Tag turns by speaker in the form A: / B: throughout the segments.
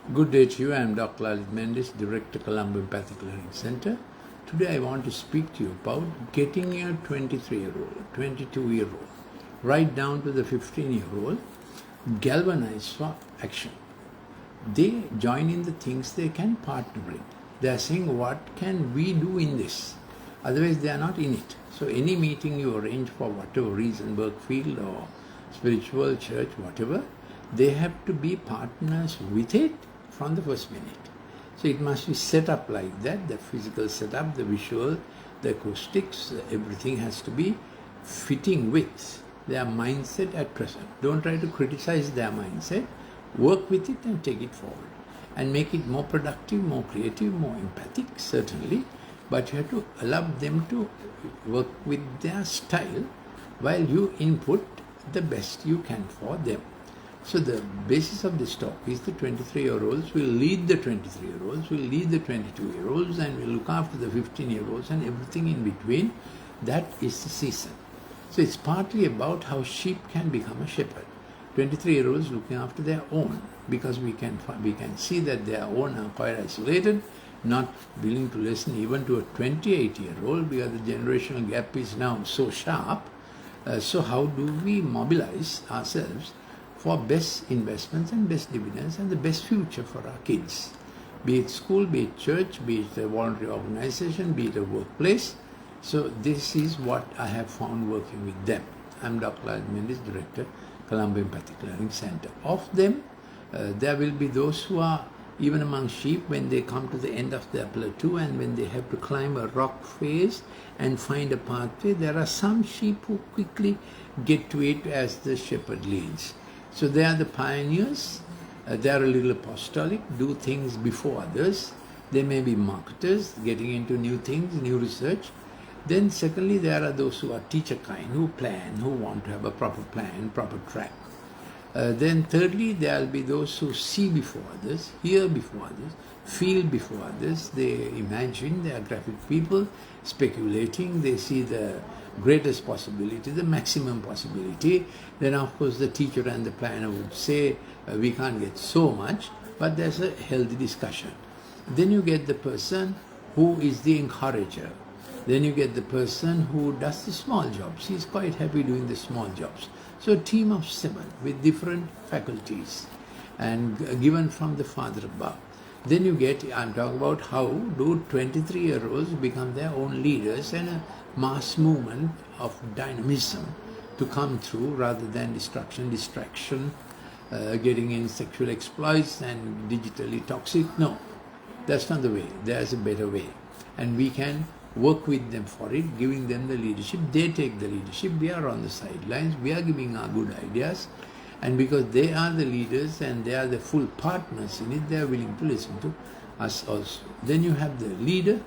A: Good day to you. I am Dr. Lalith Mendis, Director, Colombo Empathic Learning Center. Today I want to speak to you about getting your 23-year-old, 22-year-old, right down to the 15-year-old, galvanized for action. They join in the things they can partner in. They are saying, what can we do in this? Otherwise, they are not in it. So any meeting you arrange for whatever reason, work field or spiritual, church, whatever, they have to be partners with it from the first minute. So it must be set up like that, the physical setup, the visual, the acoustics, everything has to be fitting with their mindset at present. Don't try to criticize their mindset, work with it and take it forward. And make it more productive, more creative, more empathic, certainly. But you have to allow them to work with their style while you input the best you can for them. So the basis of this talk is the 23-year-olds will lead the 23-year-olds, will lead the 22-year-olds and will look after the 15-year-olds and everything in between. That is the season. So it's partly about how sheep can become a shepherd. 23-year-olds looking after their own, because we can see that their own are quite isolated, not willing to listen even to a 28-year-old, because the generational gap is now so sharp. So how do we mobilize ourselves for best investments and best dividends and the best future for our kids? Be it school, be it church, be it a voluntary organization, be it a workplace. So this is what I have found working with them. I'm Dr. Lalith Mendis, Director, Colombo Empathic Learning Center. Of them, there will be those who are even among sheep when they come to the end of their plateau and when they have to climb a rock face and find a pathway. There are some sheep who quickly get to it as the shepherd leads. So they are the pioneers. They are a little apostolic, do things before others. They may be marketers, getting into new things, new research. Then secondly, there are those who are teacher kind, who plan, who want to have a proper plan, proper track. Then thirdly, there will be those who see before others, hear before others, feel before others. They imagine, they are graphic people, speculating, they see the greatest possibility, the maximum possibility. Then of course the teacher and the planner would say, we can't get so much, but there's a healthy discussion. Then you get the person who is the encourager. Then you get the person who does the small jobs. He's quite happy doing the small jobs. So a team of 7 with different faculties and given from the Father above. Then you get, I'm talking about how do 23-year-olds become their own leaders and a mass movement of dynamism to come through rather than destruction, distraction, getting in sexual exploits and digitally toxic. No, that's not the way. There's a better way. And we can work with them for it, giving them the leadership. They take the leadership. We are on the sidelines. We are giving our good ideas. And because they are the leaders and they are the full partners in it, they are willing to listen to us also. Then you have the leader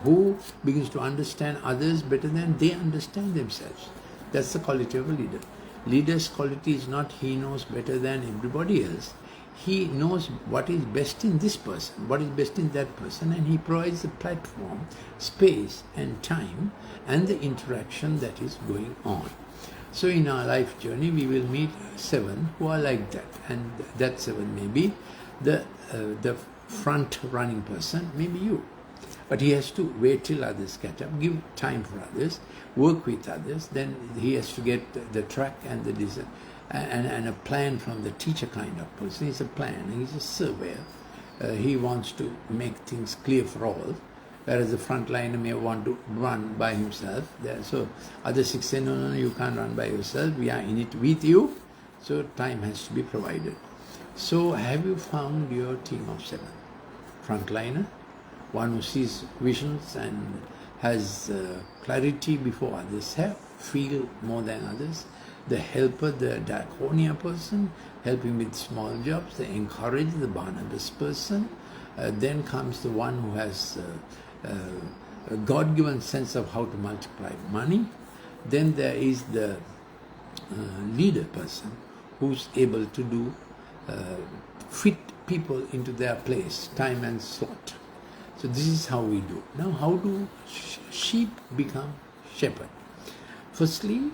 A: who begins to understand others better than they understand themselves. That's the quality of a leader. Leader's quality is not he knows better than everybody else. He knows what is best in this person, what is best in that person, and he provides the platform, space and time and the interaction that is going on. So in our life journey, we will meet 7 who are like that, and that 7 may be the front running person, maybe you. But he has to wait till others catch up, give time for others, work with others. Then he has to get the track and the design and a plan from the teacher kind of person. He's a planner, he's a surveyor. He wants to make things clear for all, whereas the frontliner may want to run by himself. So other 6 say, no, you can't run by yourself. We are in it with you. So time has to be provided. So have you found your team of 7? Frontliner, one who sees visions and has clarity before others have, feel more than others. The helper, the diaconia person, helping with small jobs. The encourager, the Barnabas person. Then comes the one who has a God-given sense of how to multiply money. Then there is the leader person who's able to do fit people into their place, time and slot. So this is how we do. Now, how do sheep become shepherd? Firstly,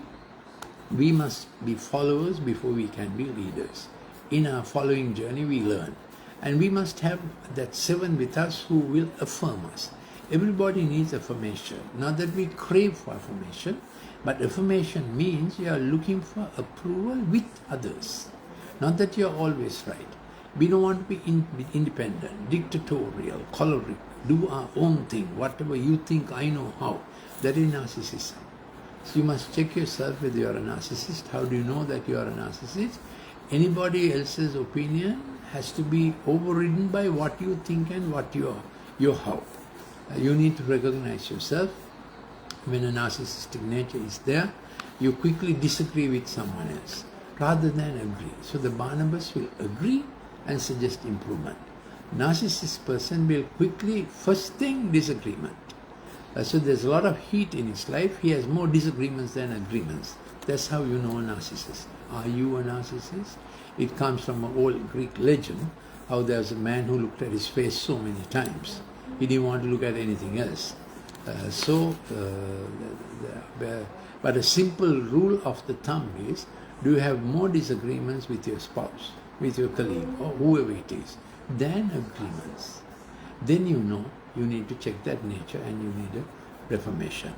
A: we must be followers before we can be leaders. In our following journey, we learn. And we must have that 7 with us who will affirm us. Everybody needs affirmation. Not that we crave for affirmation, but affirmation means you are looking for approval with others. Not that you are always right. We don't want to be independent, dictatorial, choleric, do our own thing, whatever you think I know how. That is narcissism. So you must check yourself whether you are a narcissist. How do you know that you are a narcissist? Anybody else's opinion has to be overridden by what you think and what your how. You need to recognize yourself. When a narcissistic nature is there, you quickly disagree with someone else rather than agree. So the Barnabas will agree and suggest improvement. Narcissist person will quickly, first thing, disagreement. So there's a lot of heat in his life. He has more disagreements than agreements. That's how you know a narcissist. Are you a narcissist? It comes from an old Greek legend, how there's a man who looked at his face so many times. He didn't want to look at anything else. But a simple rule of the thumb is, do you have more disagreements with your spouse, with your colleague, or whoever it is, than agreements? Then you know you need to check that nature and you need a reformation.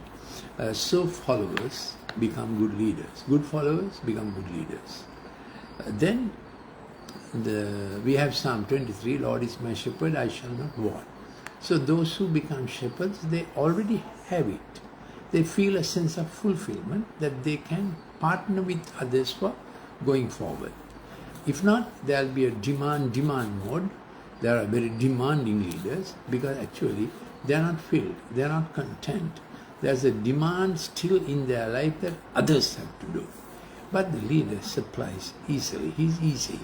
A: So followers become good leaders. Good followers become good leaders. Then we have Psalm 23, Lord is my shepherd, I shall not want. So those who become shepherds, they already have it. They feel a sense of fulfillment that they can partner with others for going forward. If not, there will be a demand mode. There are very demanding leaders because actually they are not filled, they are not content. There's a demand still in their life that others have to do. But the leader supplies easily. He's easy.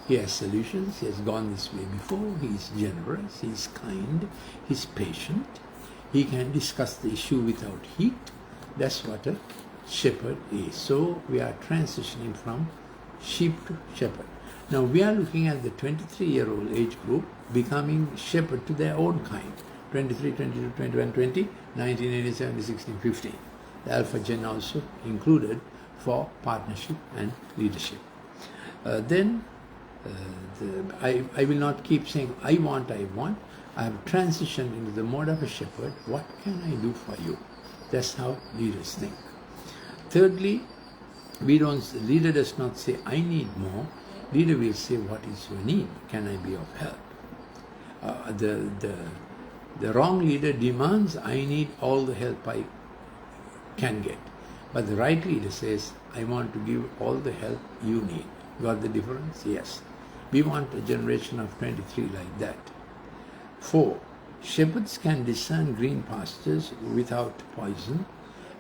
A: He has solutions. He has gone this way before. He is generous. He is kind. He is patient. He can discuss the issue without heat. That's what a shepherd is. So we are transitioning from sheep to shepherd. Now we are looking at the 23-year-old age group becoming shepherd to their own kind. 23, 22, 21, 20, 1987, 16, 15. The Alpha Gen also included for partnership and leadership. I will not keep saying, I want. I have transitioned into the mode of a shepherd. What can I do for you? That's how leaders think. Thirdly, leader does not say, I need more. Leader will say, what is your need? Can I be of help? The wrong leader demands, I need all the help I can get. But the right leader says, I want to give all the help you need. Got the difference? Yes. We want a generation of 23 like that. 4. Shepherds can discern green pastures without poison,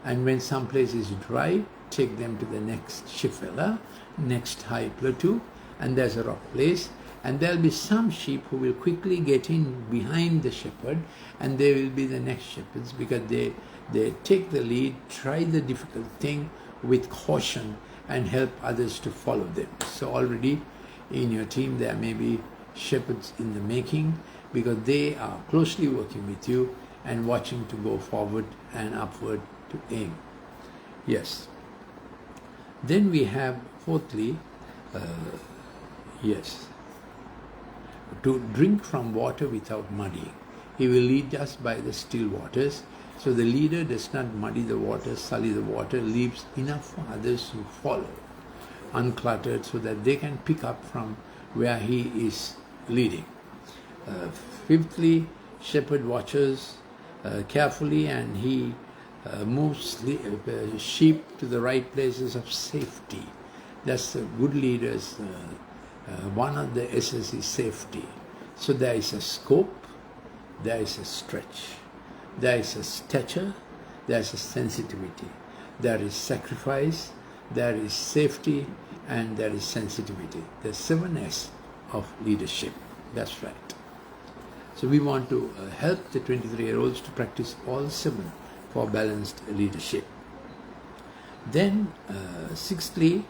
A: and when some place is dry, take them to the next shipfella, next high plateau, and there's a rock place, and there'll be some sheep who will quickly get in behind the shepherd, and they will be the next shepherds because they take the lead, try the difficult thing with caution, and help others to follow them. So already in your team there may be shepherds in the making because they are closely working with you and watching to go forward and upward to aim. Yes. Then we have fourthly, to drink from water without muddying. He will lead us by the still waters. So the leader does not muddy the water, sully the water, leaves enough for others to follow, uncluttered, so that they can pick up from where he is leading. Fifthly, shepherd watches carefully, and he moves sheep to the right places of safety. That's a good leader's one of the S's is safety. So there is a scope, there is a stretch, there is a stature, there is a sensitivity, there is sacrifice, there is safety, and there is sensitivity. The 7 S of leadership. That's right. So we want to help the 23-year-olds to practice all 7 for balanced leadership. Then, sixthly,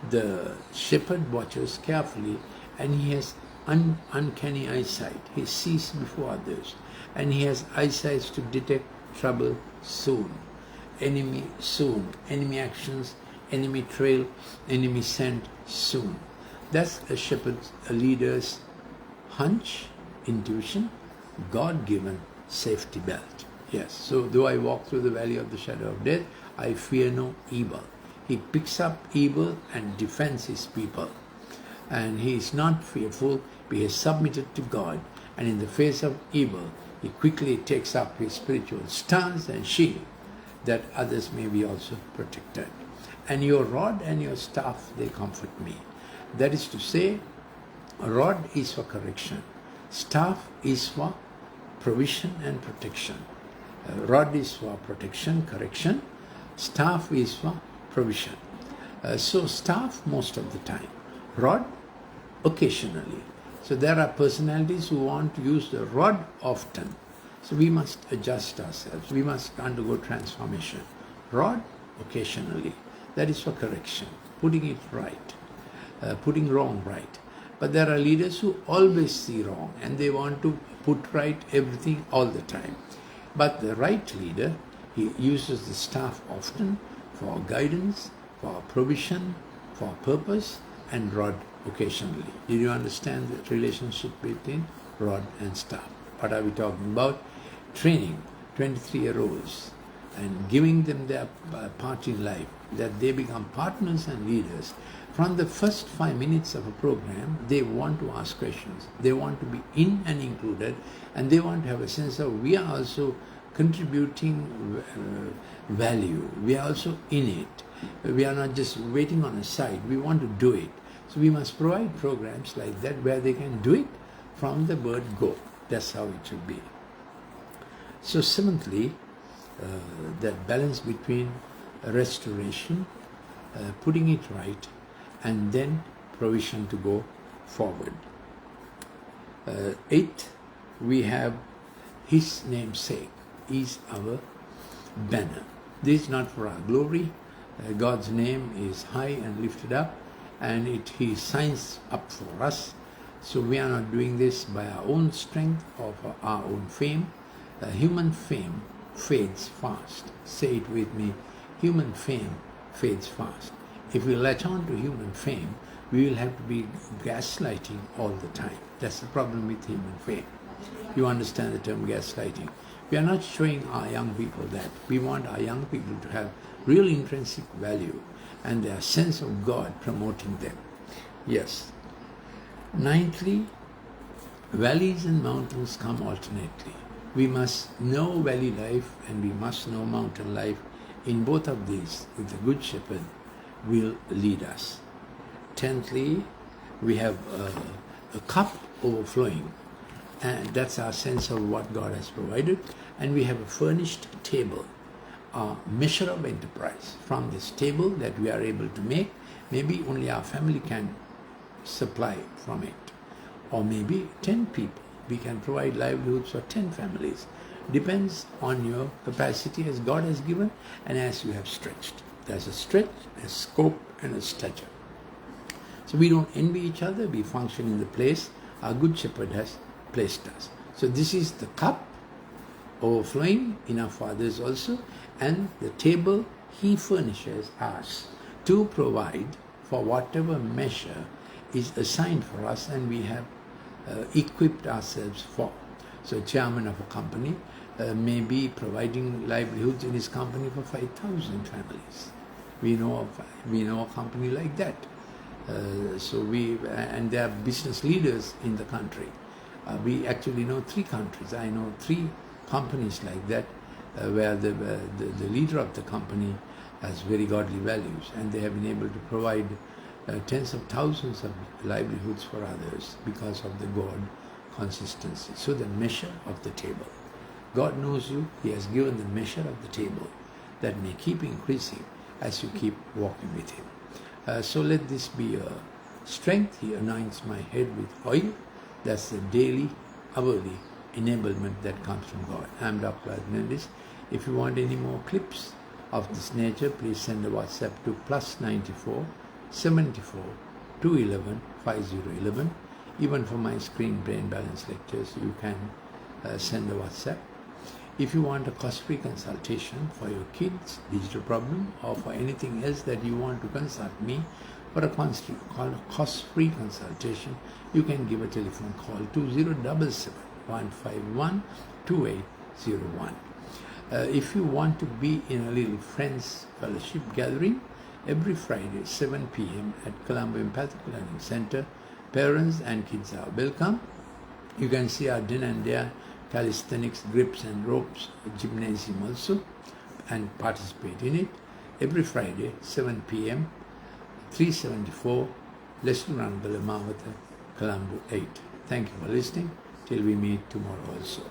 A: the shepherd watches carefully, and he has uncanny eyesight. He sees before others, and he has eyesight to detect trouble soon, enemy actions, enemy trail, enemy scent soon. That's a shepherd's, a leader's hunch, intuition, God-given safety belt. Yes, so though I walk through the valley of the shadow of death, I fear no evil. He picks up evil and defends his people. And he is not fearful, but he is submitted to God. And in the face of evil, he quickly takes up his spiritual stance and shield, that others may be also protected. And your rod and your staff, they comfort me. That is to say, a rod is for correction. Staff is for provision and protection. Rod is for protection, correction. Staff is for provision. So staff most of the time. Rod occasionally. So there are personalities who want to use the rod often. So we must adjust ourselves. We must undergo transformation. Rod occasionally. That is for correction, putting it right, putting wrong right. But there are leaders who always see wrong and they want to put right everything all the time. But the right leader, he uses the staff often for guidance, for provision, for purpose, and rod occasionally. Did you understand the relationship between rod and staff? What are we talking about? Training 23-year-olds and giving them their part in life, that they become partners and leaders. From the first 5 minutes of a program, they want to ask questions. They want to be in and included, and they want to have a sense of we are also contributing value. We are also in it. We are not just waiting on a side. We want to do it. So we must provide programs like that where they can do it from the word go. That's how it should be. So seventhly, that balance between restoration, putting it right, and then provision to go forward. Eighth, we have His namesake is our banner. This is not for our glory. God's name is high and lifted up, and He signs up for us. So we are not doing this by our own strength or for our own fame. Human fame fades fast. Say it with me. Human fame fades fast. If we latch on to human fame, we will have to be gaslighting all the time. That's the problem with human fame. You understand the term gaslighting. We are not showing our young people that. We want our young people to have real intrinsic value and their sense of God promoting them. Yes. Ninthly, valleys and mountains come alternately. We must know valley life and we must know mountain life. In both of these, the Good Shepherd will lead us. Tenthly, we have a cup overflowing, and that's our sense of what God has provided. And we have a furnished table, a measure of enterprise. From this table that we are able to make, maybe only our family can supply from it, or maybe 10 people. We can provide livelihoods for 10 families. Depends on your capacity as God has given and as you have stretched. There's a stretch, a scope, and a stature. So we don't envy each other. We function in the place our Good Shepherd has placed us. So this is the cup overflowing in our fathers also, and the table He furnishes us to provide for whatever measure is assigned for us and we have equipped ourselves for. So chairman of a company may be providing livelihoods in his company for 5,000 families. We know a company like that. And there are business leaders in the country. We actually know 3 countries. I know 3 companies like that where the leader of the company has very godly values, and they have been able to provide tens of thousands of livelihoods for others because of the God consistency. So the measure of the table. God knows you. He has given the measure of the table that may keep increasing as you keep walking with Him. So let this be a strength. He anoints my head with oil. That's the daily, hourly enablement that comes from God. I am Dr. Lalith Mendis. If you want any more clips of this nature, please send a WhatsApp to +94 74 211 5011. Even for my screen brain balance lectures, you can send a WhatsApp. If you want a cost-free consultation for your kids' digital problem or for anything else that you want to consult me, For a cost-free consultation, you can give a telephone call 2077-151-2801. If you want to be in a little Friends Fellowship gathering, every Friday 7 p.m. at Colombo Empathic Learning Center, parents and kids are welcome. You can see our din and dare, calisthenics, grips and ropes, gymnasium also, and participate in it. Every Friday 7 p.m. 374 Lesnurangala Mavata, Colombo 8. Thank you for listening. Till we meet tomorrow also.